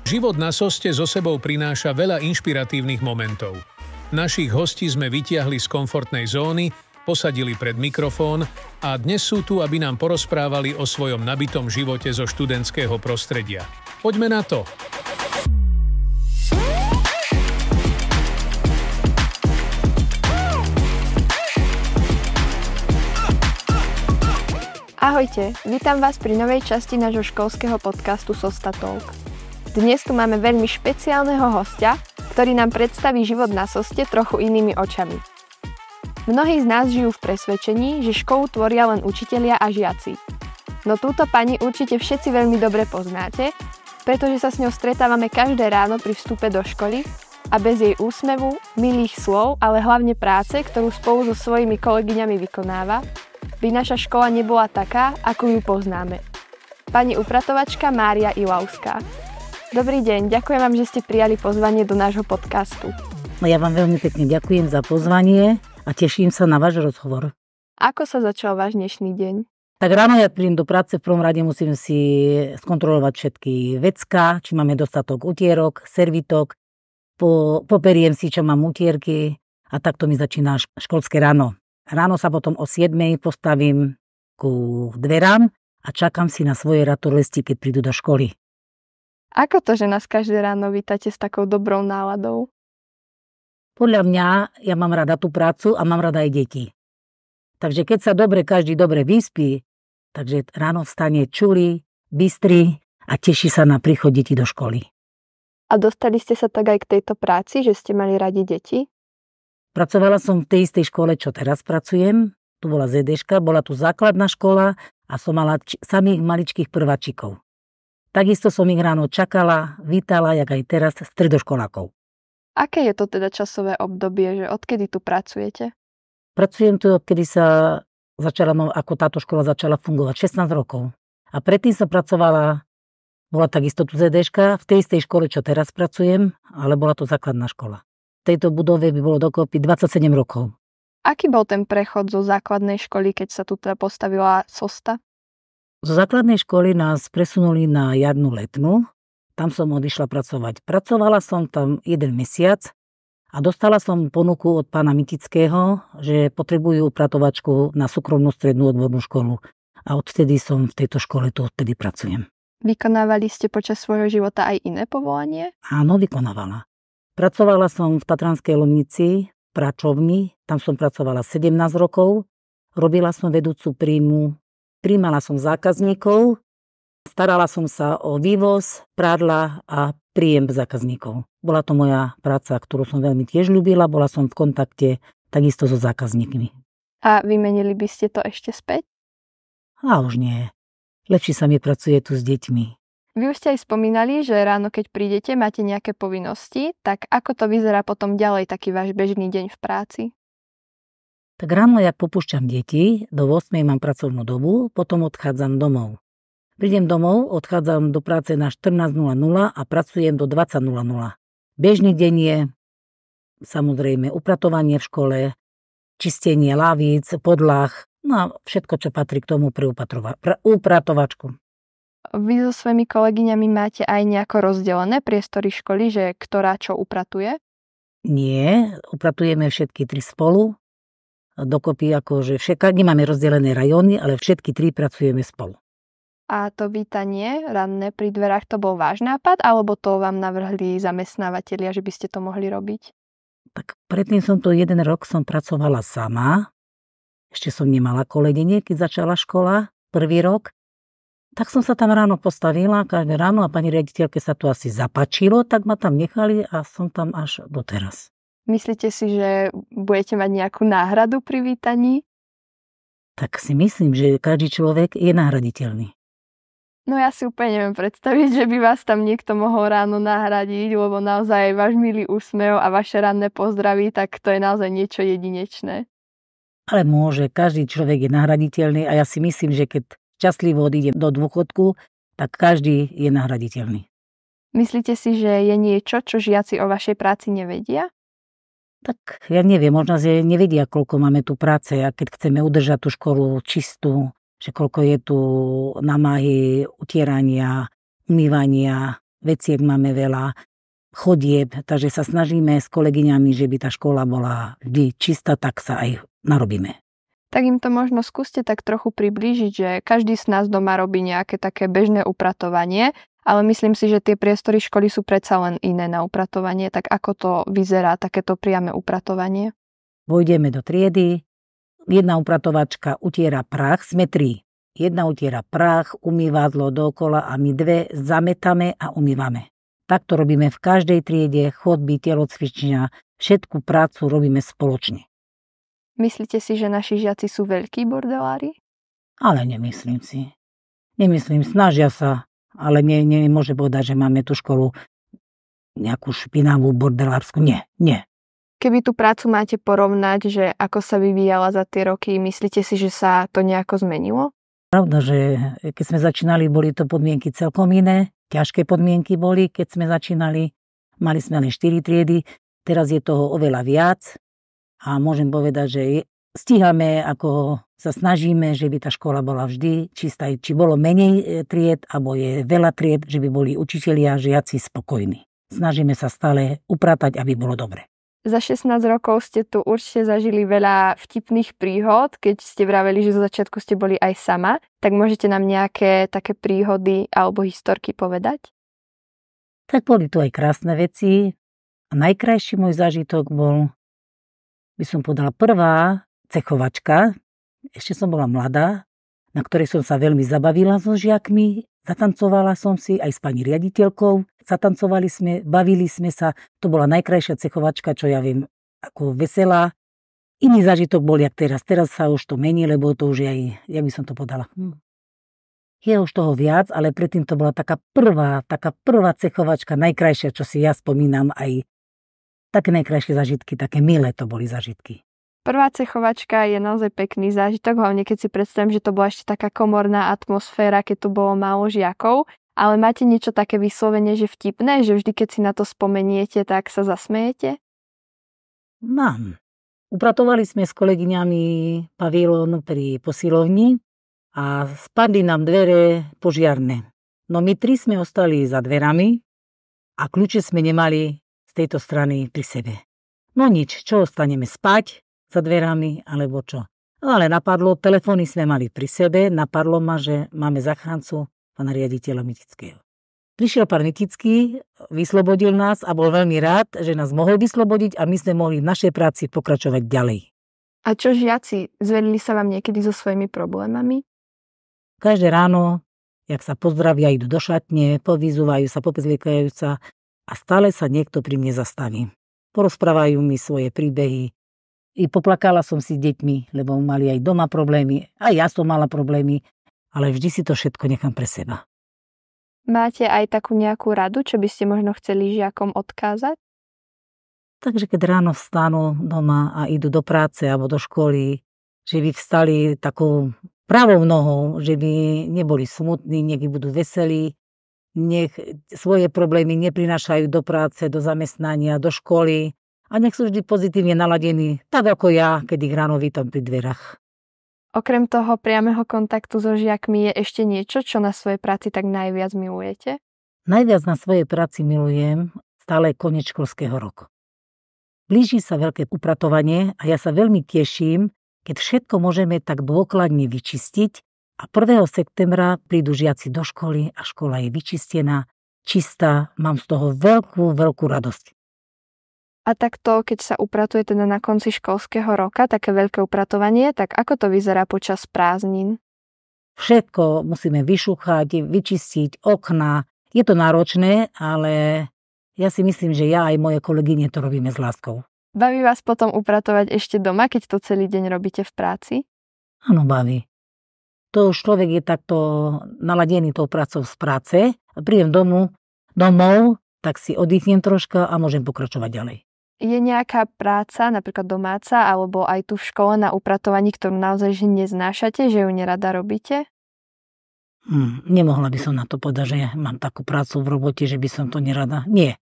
Život na Soste so sebou prináša veľa inšpiratívnych momentov. Našich hostí sme vytiahli z komfortnej zóny, posadili pred mikrofón a dnes sú tu, aby nám porozprávali o svojom nabitom živote zo študentského prostredia. Poďme na to! Ahojte, vítam vás pri novej časti nášho školského podcastu Sosta Talk. Dnes tu máme veľmi špeciálneho hostia, ktorý nám predstaví život na Soste trochu inými očami. Mnohí z nás žijú v presvedčení, že školu tvoria len učitelia a žiaci. No túto pani určite všetci veľmi dobre poznáte, pretože sa s ňou stretávame každé ráno pri vstupe do školy a bez jej úsmevu, milých slov, ale hlavne práce, ktorú spolu so svojimi kolegyňami vykonáva, by naša škola nebola taká, ako ju poznáme. Pani upratovačka Mária Ilavská. Dobrý deň, ďakujem vám, že ste prijali pozvanie do nášho podcastu. Ja vám veľmi pekne ďakujem za pozvanie a teším sa na váš rozhovor. Ako sa začal váš dnešný deň? Tak ráno, ja prídem do práce, v prvom rade musím si skontrolovať všetky vecká, či máme dostatok utierok, servitok, poperiem si, čo mám utierky a takto mi začína školské ráno. Ráno sa potom o 7:00 postavím ku dverám a čakám si na svoje ratolesti, keď prídu do školy. Ako to, že nás každé ráno vítate s takou dobrou náladou? Podľa mňa, ja mám rada tú prácu a mám rada aj deti. Takže keď sa každý dobre vyspí, takže ráno vstane čulý, bystrý a teší sa na príchod detí do školy. A dostali ste sa tak aj k tejto práci, že ste mali radi deti? Pracovala som v tej istej škole, čo teraz pracujem. Tu bola ZDŠka, bola tu základná škola a som mala samých maličkých prváčikov. Takisto som ich ráno čakala, vítala, jak aj teraz, stredoškolákov. Aké je to teda časové obdobie, že odkedy tu pracujete? Pracujem tu, odkedy sa ako táto škola začala fungovať, 16 rokov. A predtým som pracovala, bola takisto tu ZDŠka, v tej istej škole, čo teraz pracujem, ale bola to základná škola. V tejto budove by bolo dokopy 27 rokov. Aký bol ten prechod zo základnej školy, keď sa tu teda postavila Sosta? Zo základnej školy nás presunuli na jarnú letnú. Tam som odišla pracovať. Pracovala som tam 1 mesiac a dostala som ponuku od pána Mitického, že potrebujú upratovačku na súkromnú strednú odbornú školu. A odtedy som v tejto škole, tu odtedy pracujem. Vykonávali ste počas svojho života aj iné povolanie? Áno, vykonávala. Pracovala som v Tatranskej Lomnici, v pračovni, tam som pracovala 17 rokov, robila som vedúcu príjmu, prijímala som zákazníkov, starala som sa o vývoz, prádla a príjem zákazníkov. Bola to moja práca, ktorú som veľmi tiež ľúbila, bola som v kontakte takisto so zákazníkmi. A vymenili by ste to ešte späť? A už nie. Lepšie sa mi pracuje tu s deťmi. Vy už ste aj spomínali, že ráno, keď prídete, máte nejaké povinnosti, tak ako to vyzerá potom ďalej, taký váš bežný deň v práci? Tak ráno, jak popúšťam deti, do 8:00 mám pracovnú dobu, potom odchádzam domov. Prídem domov, odchádzam do práce na 14:00 a pracujem do 20:00. Bežný deň je samozrejme upratovanie v škole, čistenie lavíc, podlah, no a všetko, čo patrí k tomu pre upratovačku. Vy so svojimi kolegyňami máte aj nejako rozdelené priestory školy, že ktorá čo upratuje? Nie, upratujeme všetky 3 spolu. Dokopy akože nemáme rozdelené rajóny, ale všetky 3 pracujeme spolu. A to vítanie ranné pri dverách, to bol váš nápad, alebo to vám navrhli zamestnávateľia, že by ste to mohli robiť? Tak predtým som to 1 rok pracovala sama. Ešte som nemala kolegyne, keď začala škola, 1. rok. Tak som sa tam ráno postavila, každé ráno a pani riaditeľke sa to asi zapáčilo, tak ma tam nechali a som tam až doteraz. Myslíte si, že budete mať nejakú náhradu pri vítaní? Tak si myslím, že každý človek je nahraditeľný. No ja si úplne neviem predstaviť, že by vás tam niekto mohol ráno nahradiť, lebo naozaj váš milý úsmev a vaše ranné pozdravy, tak to je naozaj niečo jedinečné. Ale môže, každý človek je nahraditeľný a ja si myslím, že keď šťastlivo odídem do dôchodku, tak každý je nahraditeľný. Myslíte si, že je niečo, čo žiaci o vašej práci nevedia? Tak ja neviem, možno, že nevedia, koľko máme tu práce a keď chceme udržať tú školu čistú, že koľko je tu námahy, utierania, umývania, veciek máme veľa, chodieb, takže sa snažíme s kolegyňami, že by tá škola bola vždy čistá, tak sa aj narobíme. Tak im to možno skúste tak trochu priblížiť, že každý z nás doma robí nejaké také bežné upratovanie, ale myslím si, že tie priestory školy sú predsa len iné na upratovanie, tak ako to vyzerá, takéto priame upratovanie? Vojdeme do triedy, jedna upratovačka utiera prach, sme 3. Jedna utiera prach, umývadlo dookola a my 2 zametáme a umývame. Takto robíme v každej triede, chodby, telocvičňa, všetku prácu robíme spoločne. Myslíte si, že naši žiaci sú veľkí bordelári? Ale nemyslím si. Nemyslím, snažia sa, ale nemôže povedať, že máme tú školu nejakú špinavú bordelársku. Nie. Keby tú prácu máte porovnať, že ako sa vyvíjala za tie roky, myslíte si, že sa to nejako zmenilo? Pravda, že keď sme začínali, boli to podmienky celkom iné. Ťažké podmienky boli, keď sme začínali. Mali sme len 4 triedy, teraz je toho oveľa viac. A môžem povedať, že stíhame, ako sa snažíme, že by tá škola bola vždy čistá, či bolo menej tried, alebo je veľa tried, že by boli učitelia a žiaci spokojní. Snažíme sa stále upratať, aby bolo dobre. Za 16 rokov ste tu určite zažili veľa vtipných príhod, keď ste vraveli, že zo začiatku ste boli aj sama, tak môžete nám nejaké také príhody alebo historky povedať? Tak boli tu aj krásne veci. A najkrajší môj zážitok bol, by som povedala, prvá cechovačka. Ešte som bola mladá, na ktorej som sa veľmi zabavila so žiakmi. Zatancovala som si aj s pani riaditeľkou. Zatancovali sme, bavili sme sa. To bola najkrajšia cechovačka, čo ja viem, ako veselá. Iný zážitok bol jak teraz. Teraz sa už to mení, lebo to už je aj, jak by som to povedala. Je už toho viac, ale predtým to bola taká prvá cechovačka, najkrajšia, čo si ja spomínam, aj také najkrajšie zážitky, také milé to boli zážitky. Prvá cechovačka je naozaj pekný zážitok, hlavne keď si predstavím, že to bola ešte taká komorná atmosféra, keď tu bolo málo žiakov. Ale máte niečo také vyslovene, že vtipné, že vždy, keď si na to spomeniete, tak sa zasmejete? Mám. Upratovali sme s kolegyňami pavilón pri posilovni a spadli nám dvere požiarne. No my 3 sme ostali za dverami a kľúče sme nemali z tejto strany pri sebe. No nič, čo ostaneme spať za dverami, alebo čo. No ale napadlo, telefóny sme mali pri sebe, napadlo ma, že máme záchrancu pána riaditeľa Mitického. Prišiel pán Mitický, vyslobodil nás a bol veľmi rád, že nás mohol vyslobodiť a my sme mohli v našej práci pokračovať ďalej. A čo žiaci, zverili sa vám niekedy so svojimi problémami? Každé ráno, jak sa pozdravia, idú do šatne, povyzúvajú sa, popezliekajú sa a stále sa niekto pri mne zastaví. Porozprávajú mi svoje príbehy. I poplakala som si s deťmi, lebo mali aj doma problémy, aj ja som mala problémy, ale vždy si to všetko nechám pre seba. Máte aj takú nejakú radu, čo by ste možno chceli žiakom odkázať? Takže keď ráno vstanú doma a idú do práce alebo do školy, že by vstali takou pravou nohou, že by neboli smutní, nech budú veselí, nech svoje problémy neprinášajú do práce, do zamestnania, do školy a nech sú vždy pozitívne naladení, tak ako ja, keď ich ráno vítam pri dverách. Okrem toho priameho kontaktu so žiakmi je ešte niečo, čo na svojej práci tak najviac milujete? Najviac na svojej práci milujem stále koniec školského roku. Blíži sa veľké upratovanie a ja sa veľmi teším, keď všetko môžeme tak dôkladne vyčistiť a 1. septembra prídu žiaci do školy a škola je vyčistená, čistá, mám z toho veľkú radosť. A takto, keď sa upratuje teda na konci školského roka, také veľké upratovanie, tak ako to vyzerá počas prázdnin? Všetko musíme vyšúchať, vyčistiť, okná. Je to náročné, ale ja si myslím, že ja aj moje kolegyne to robíme s láskou. Baví vás potom upratovať ešte doma, keď to celý deň robíte v práci? Áno, baví. To už človek je takto naladený tou prácou z práce. Prídem domov, tak si oddychnem troška a môžem pokračovať ďalej. Je nejaká práca, napríklad domáca, alebo aj tu v škole na upratovaní, ktorú naozaj že neznášate, že ju nerada robíte? Nemohla by som na to povedať, že mám takú prácu v robote, že by som to nerada. Nie.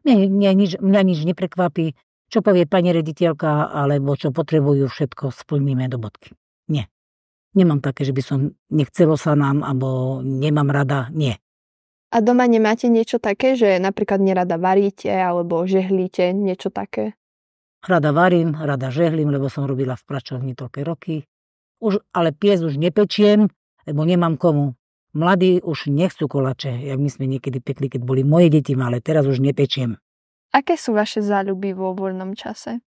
Mňa nič neprekvapí, čo povie pani riaditeľka, alebo čo potrebujú, všetko splníme do bodky. Nie. Nemám také, že by som nechcelo sa nám, alebo nemám rada. Nie. A doma nemáte niečo také, že napríklad nerada varíte alebo žehlíte, niečo také? Rada varím, rada žehlím, lebo som robila v pračovni toľké roky. Ale piec už nepečiem, lebo nemám komu. Mladí už nechcú koláče, jak my sme niekedy pekli, keď boli moje deti malé, teraz už nepečiem. Aké sú vaše záľuby vo voľnom čase?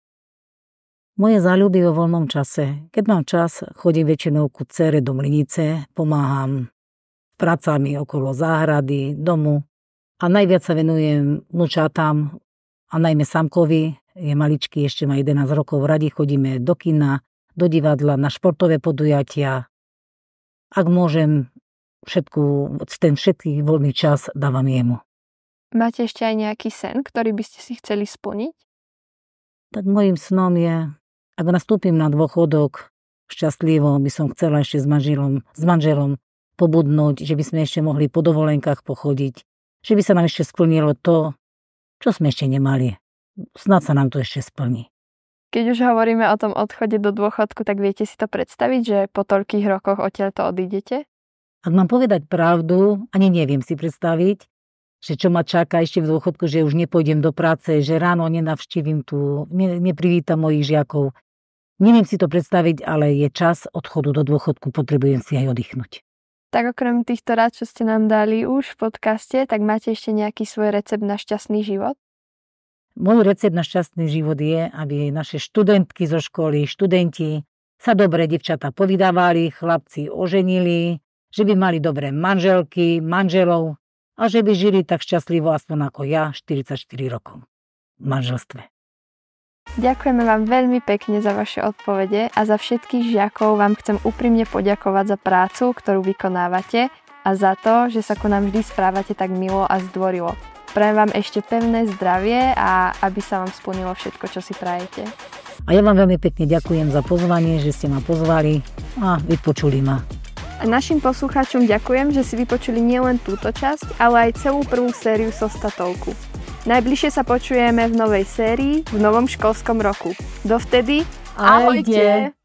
Moje záľuby vo voľnom čase. Keď mám čas, chodím väčšinou ku dcere do mlynice, pomáham pracami okolo záhrady, domu a najviac sa venujem vnúčatám a najmä Samkovi, je maličký, ešte má 11 rokov, radi chodíme do kina, do divadla, na športové podujatia. Ak môžem, všetký voľný čas dávam jemu. Máte ešte aj nejaký sen, ktorý by ste si chceli splniť? Tak môjim snom je, ak nastúpim na dôchodok šťastlivo, by som chcela ešte s manželom pobudnúť, že by sme ešte mohli po dovolenkách pochodiť, že by sa nám ešte splnilo to, čo sme ešte nemali. Snad sa nám to ešte splní. Keď už hovoríme o tom odchode do dôchodku, tak viete si to predstaviť, že po toľkých rokoch odtiaľto odídete? Ak mám povedať pravdu, ani neviem si predstaviť, že čo ma čaká ešte v dôchodku, že už nepôjdem do práce, že ráno nenavštívim neprivítam mojich žiakov. Neviem si to predstaviť, ale je čas odchodu do dôchodku, potrebujem si aj oddychnúť. Tak okrem týchto rád, čo ste nám dali už v podcaste, tak máte ešte nejaký svoj recept na šťastný život? Môj recept na šťastný život je, aby naše študentky zo školy, študenti sa dobre devčatá povydávali, chlapci oženili, že by mali dobré manželky, manželov a že by žili tak šťastlivo aspoň ako ja, 44 rokov v manželstve. Ďakujeme vám veľmi pekne za vaše odpovede a za všetkých žiakov vám chcem úprimne poďakovať za prácu, ktorú vykonávate a za to, že sa ku nám vždy správate tak milo a zdvorilo. Prajem vám ešte pevné zdravie a aby sa vám splnilo všetko, čo si prajete. A ja vám veľmi pekne ďakujem za pozvanie, že ste ma pozvali a vypočuli ma. A našim poslucháčom ďakujem, že si vypočuli nielen túto časť, ale aj celú prvú sériu Sostatovku. Najbližšie sa počujeme v novej sérii, v novom školskom roku. Dovtedy, ahojte!